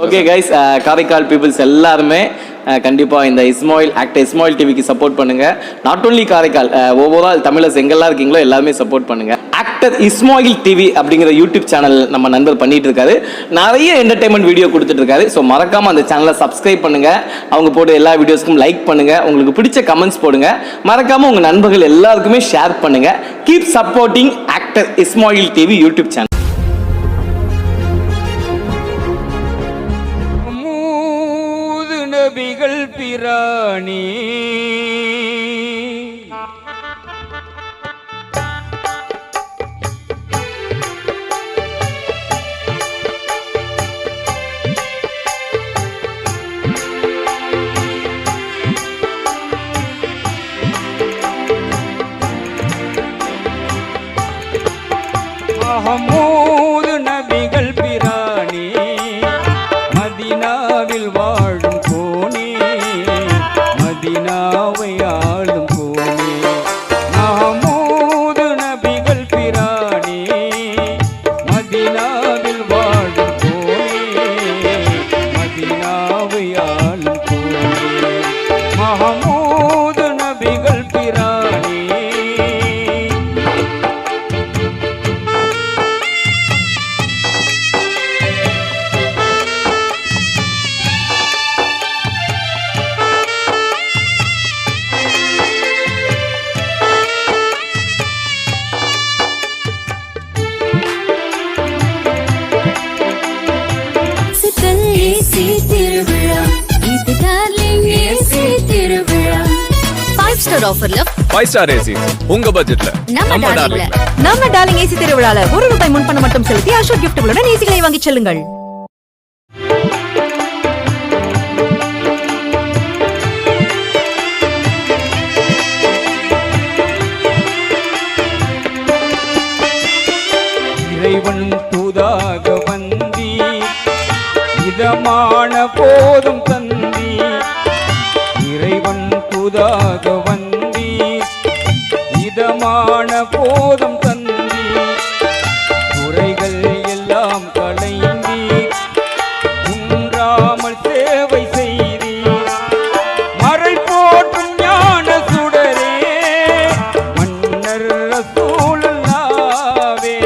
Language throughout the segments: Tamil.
ஓகே கைஸ், காரைக்கால் பீப்புள்ஸ் எல்லாருமே கண்டிப்பாக இந்த இஸ்மாயில் டிவிக்கு சப்போர்ட் பண்ணுங்க. நாட் ஓன்லி காரைக்கால், ஓவரால் தமிழர்ஸ் எங்கெல்லாம் இருக்கீங்களோ எல்லாருமே சப்போர்ட் பண்ணுங்க. ஆக்டர் இஸ்மாயில் டிவி அப்படிங்கிற யூடியூப் சேனல் நம்ம நண்பர் பண்ணிட்டு இருக்காரு. நிறைய என்டர்டைன்மெண்ட் வீடியோ கொடுத்துட்டு இருக்காரு. ஸோ மறக்காம அந்த சேனலை சப்ஸ்கிரைப் பண்ணுங்க. அவங்க போட்டு எல்லா வீடியோஸ்க்கும் லைக் பண்ணுங்க. உங்களுக்கு பிடிச்ச கமெண்ட்ஸ் போடுங்க. மறக்காம உங்க நண்பர்கள் எல்லாருக்குமே ஷேர் பண்ணுங்க. Keep supporting actor Ismail TV YouTube channel. நபிகள் பிராணி மஹமூது நபிகள் பிராணி மதீனாவில் வாழும் கோனே மதீனாவை ஆளும் கோனே மஹமூது நபிகள் பிராணி மதீனாவில் வாழும் கோனே மதீனாவை ஆளும் கோனே மஹமூது நபிகள் பிராணி. ஆஃபர்ல 5 ஸ்டார் ஏசி உங்க பட்ஜெட்ல நம்ம டார்லிங் ஏசி திருவிழால ₹1 முன்பணம் மட்டும் செலுத்தி அஷோக் கிஃப்ட்களுடன் ஏசிகளை வாங்கி செல்லுங்கள். இறைவன் தூதாக வந்தி இதமான போதும் தந்தி இறைவன் தூதாக வந்தி இதமான போதும் தந்தி குறைகள் எல்லாம் களைந்தி குன்றாமல் சேவை செய்தி மறை போற்றும் ஞான சுடரே மன்னர் ரசூலுல்லாவே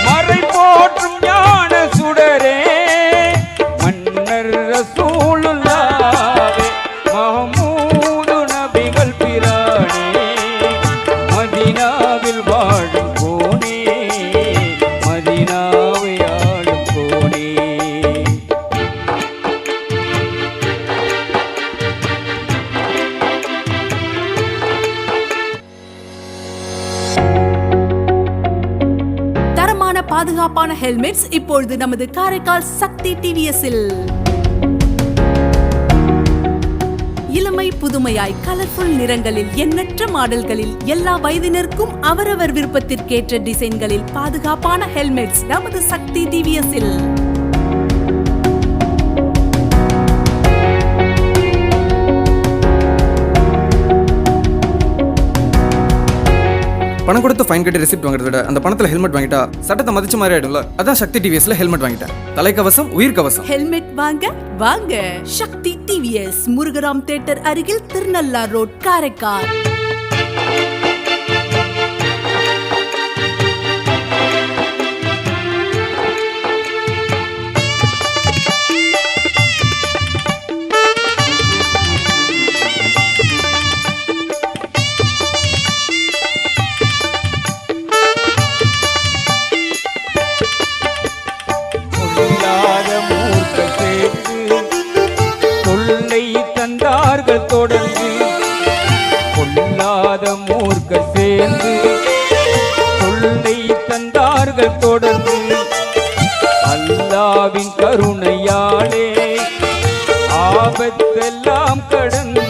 மறை போற்றும் ஞான சுடரே மன்னர் ரசூலுல்லாவே மஹமூது நபிகள் பிரானே மதீனாவில் வாழும் கோனே மதீனாவை ஆளும் கோனே. தரமான பாதுகாப்பான ஹெல்மெட்ஸ் இப்பொழுது நமது காரைக்கால் சக்தி டிவிஎஸ்ஸில். இளமை புதுமையாய் கலர்ஃபுல் நிறங்களில் எண்ணற்ற மாடல்களில் எல்லா வயதினருக்கும் அவரவர் விருப்பத்திற்கேற்ற டிசைன்களில் பாதுகாப்பான ஹெல்மெட்ஸ் நமது சக்தி டிவிஎஸ்ஸில். பணம் கொடுத்து ஃபைன் கட்டி ரெசிப்ட் வாங்குறத விட அந்த பணத்துல ஹெல்மெட் வாங்கிட்டா சட்டத்தை மதிச்ச மாதிரி ஆயிடும்ல. அதான் சக்தி டிவிஎஸ்ல ஹெல்மெட் வாங்கிட்டேன். தலைக்கவசம் உயிர் கவசம். ஹெல்மெட் வாங்க வாங்க சக்தி டிவிஎஸ், முருகராம் தியேட்டர் அருகில், திருநள்ளார் ரோட், காரைக்கால். பொல்லாத மூர்க்க சேர்ந்து தொல்லை தந்தார்கள் தொடர்ந்து பொல்லாத மூர்க்க சேர்ந்து தொல்லை தந்தார்கள் தொடர்ந்து அல்லாவின் கருணையாலே ஆபத்தெல்லாம் கடந்து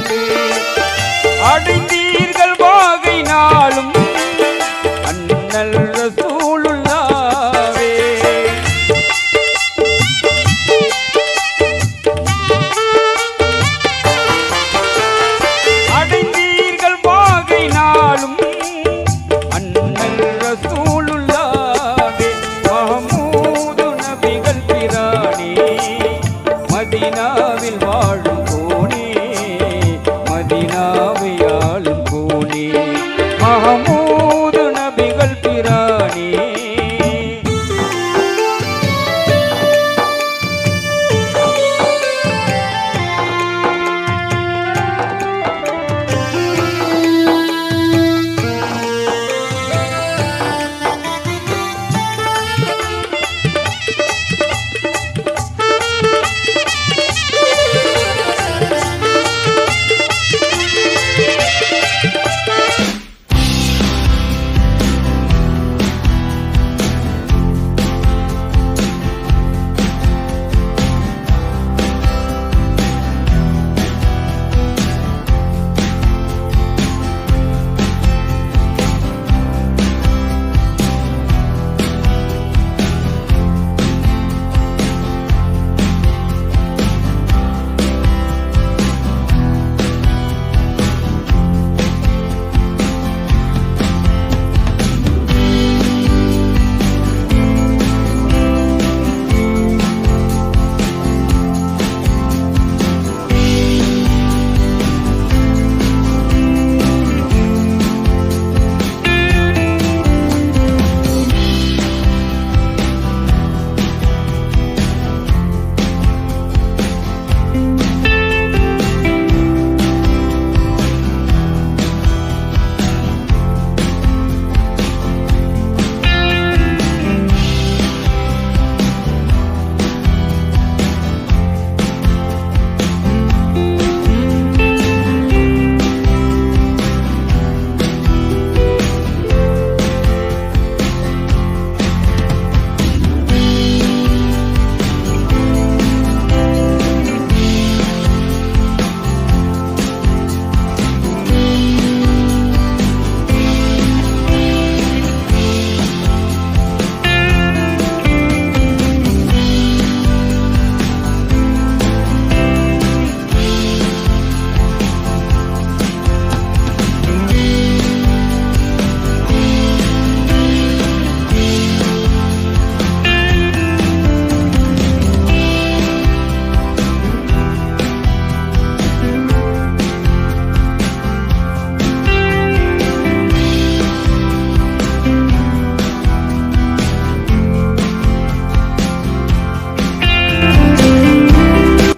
அடைந்தீர்கள் வாகை நாளும் அண்ணல் ரசூலுல்லாவே. அடைந்தீர்கள் வாகை நாளும் மஹமூது நபிகள் பிரானே.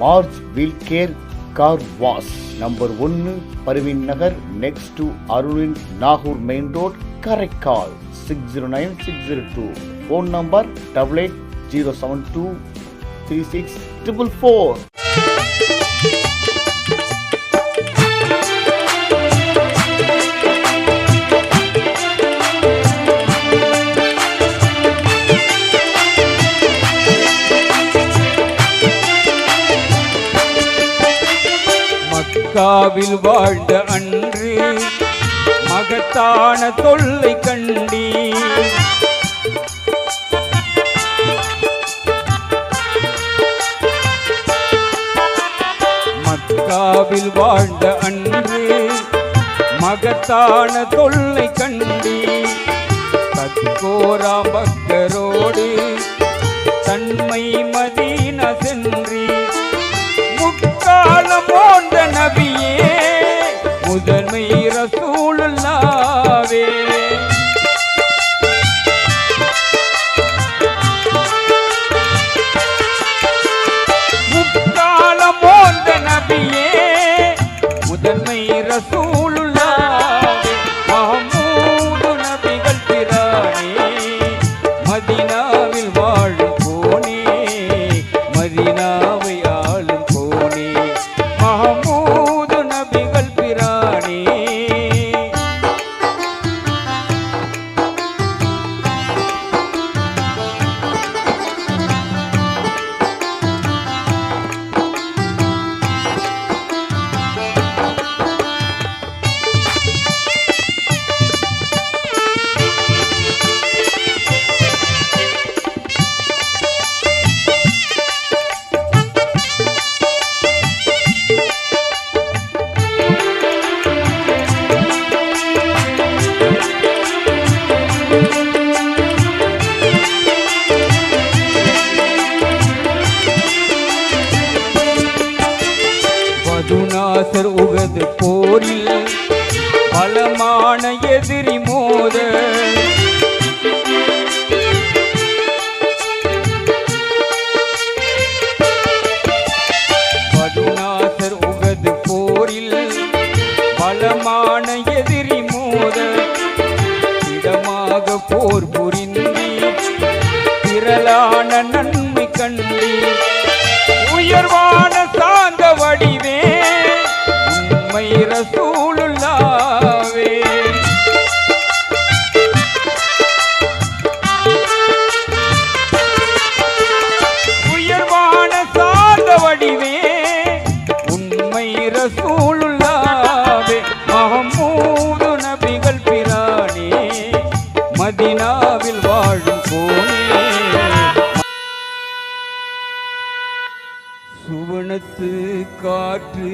மார்ஜ் wheel care car wash number 1 Parveen Nagar next to அருளின் Nagore main road Karaikal 609602 phone number 8807236444. மக்காவில் வாழ்ந்த அன்று மகத்தான தொல்லை கண்டீ. மக்காவில் வாழ்ந்த அன்று மகத்தான தொல்லை கண்டீ. தக்கோரா பக்தரோடு தன்மை மதீனா சென்றி. முக்காலம் போன்ற நபியே முதன்மை ரசூலுல்லாவே. முக்காலம் போன்ற நபியே முதன்மை ரசூலுல்லாவே. மஹமூது நபிகள் பிரானே எதிரி மோத பதுநாசர் உகது போரில் பலமான எதிரி மோத இடமாக போர் புரிந்தி திரளான நன்மை கண்டி உயர்வான சாந்த வடிவே உண்மை ரசூலுல்லாவே உயர்வான சாந்த வடிவே உண்மை ரசூலுல்லாவே மஹமூது நபிகள் பிரானே மதீனாவில் வாழும் கோனே சுவனத்து காற்று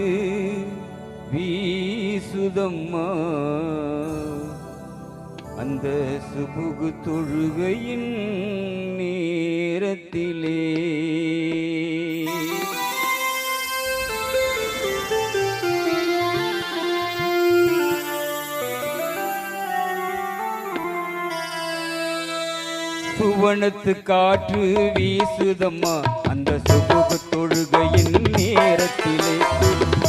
வீசுதம்மா அந்த சுபுகு தொழுகையின் நேரத்திலே சுவனத்து காற்று வீசுதம்மா அந்த சுபுகு தொழுகையின் நேரத்திலே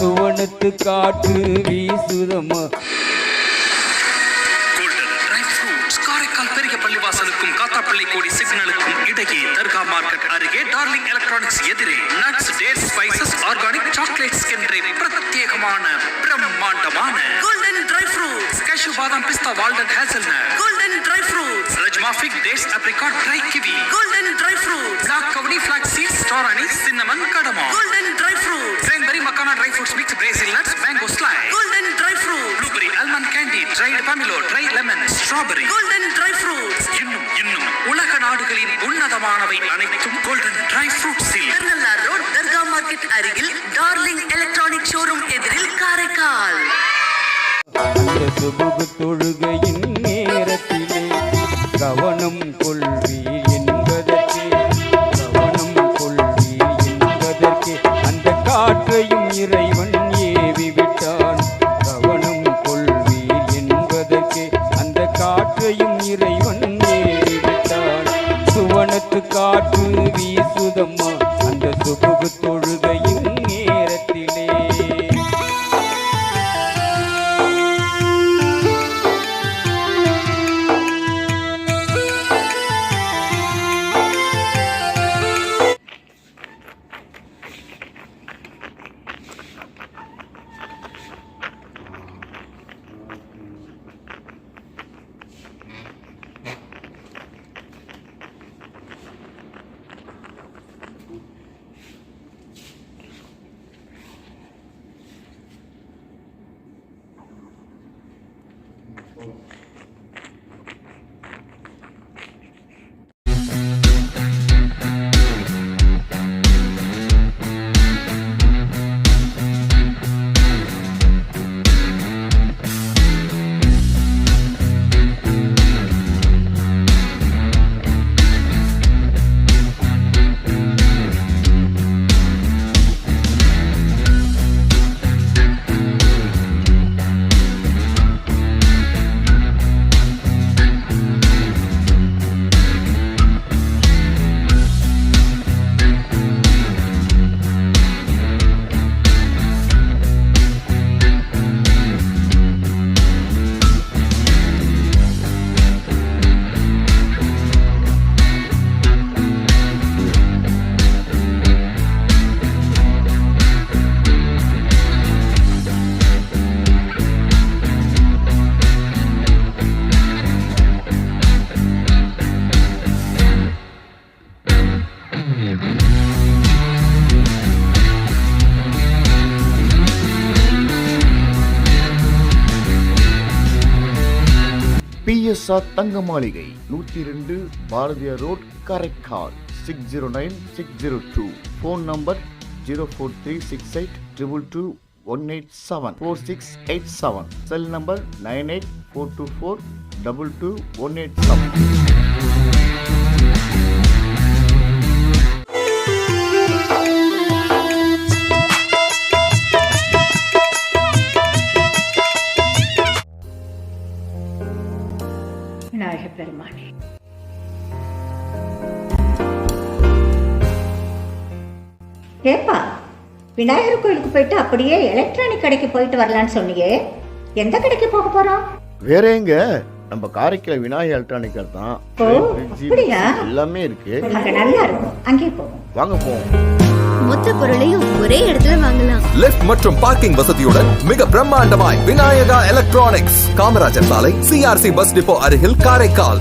சுவனத்து காற்று வீசுதம்மா காரைக்கால் பெரிய பள்ளிவாசலுக்கும் காத்தாப்பள்ளி கோடி சிக்னலுக்கும் இடையே தர்கா மார்க்கெட் அருகே டார்லிங் எலக்ட்ரானிக்ஸ் எதிரே nuts dates spices organic chocolates என்ற பிரத்யேகமான பிரம்மாண்டமான கோல்டன் ட்ரை ஃப்ரூட்ஸ் கேஷ்யூ பாதாம் பிஸ்தா walnut hazelnut golden dry fruits rajma fig dates apricot dry kiwi golden dry fruits black கவனி flax seeds star anise cinnamon கடமா golden dry fruits cranberry makhana dry fruits mix Brazil nuts mango slice golden dry fruits blueberry almond candy dried pomelo dry lemon strawberry golden dry fruits இன்னும் உலக நாடுகளின் உன்னதமானவை அனைத்தும் கோல்டன் ட்ரை ஃப்ரூட்ஸில் திருநள்ளார் ரோட் தர்கா மார்க்கெட் அருகில் டார்லிங் எலக்ட்ரானிக் ஷோரூம் எதிரில் காரைக்கால். அந்த சுபுகு தொழுகையின் நேரத்திலே கவனம் கொள்வீர் என்பதற்கே அந்த காற்றையும் இறைவன் ஏவி விட்டான். கவனம் கொள்வீர் என்பதற்கே அந்த காற்றையும் இறைவன் ஏவி விட்டான். சுவனத்து காற்று வீசுதம்மா அந்த சுபுகு தொழுகையின் நேரத்திலே. பிஎஸ்ஆர் தங்க மாளிகை 102 Bharathiyar road Karaikal 609602. Phone number 04368222187 4687. Cell number 9842422187. Vinayaka பெருமானே. ஏப்பா, விநாயகர் கோயிலுக்கு போயிட்டு அப்படியே எலக்ட்ரானிக் கடைக்கு போயிட்டு வரலான்னு சொன்னியே, எந்த கடைக்கு போக போறோம்? வேற எங்க, நம்ம காரைக்கால் விநாயகர் எலக்ட்ரானிக்கல் தான். ஓ, ஃப்ரிட்ஜ், அப்படியா? எல்லாமே இருக்கு. அங்க நல்லா இருக்கும், அங்கே போவோம். வாங்க போவோம். மொத்த பொருளையும் ஒரே இடத்துல வாங்கலாம். லிஃப்ட் மற்றும் பார்க்கிங் வசதியுடன் மிக பிரம்மாண்டமாய் விநாயகா எலக்ட்ரானிக்ஸ், காமராஜர் சாலை, சிஆர்சி பஸ் டிப்போ அருகில், காரைக்கால்.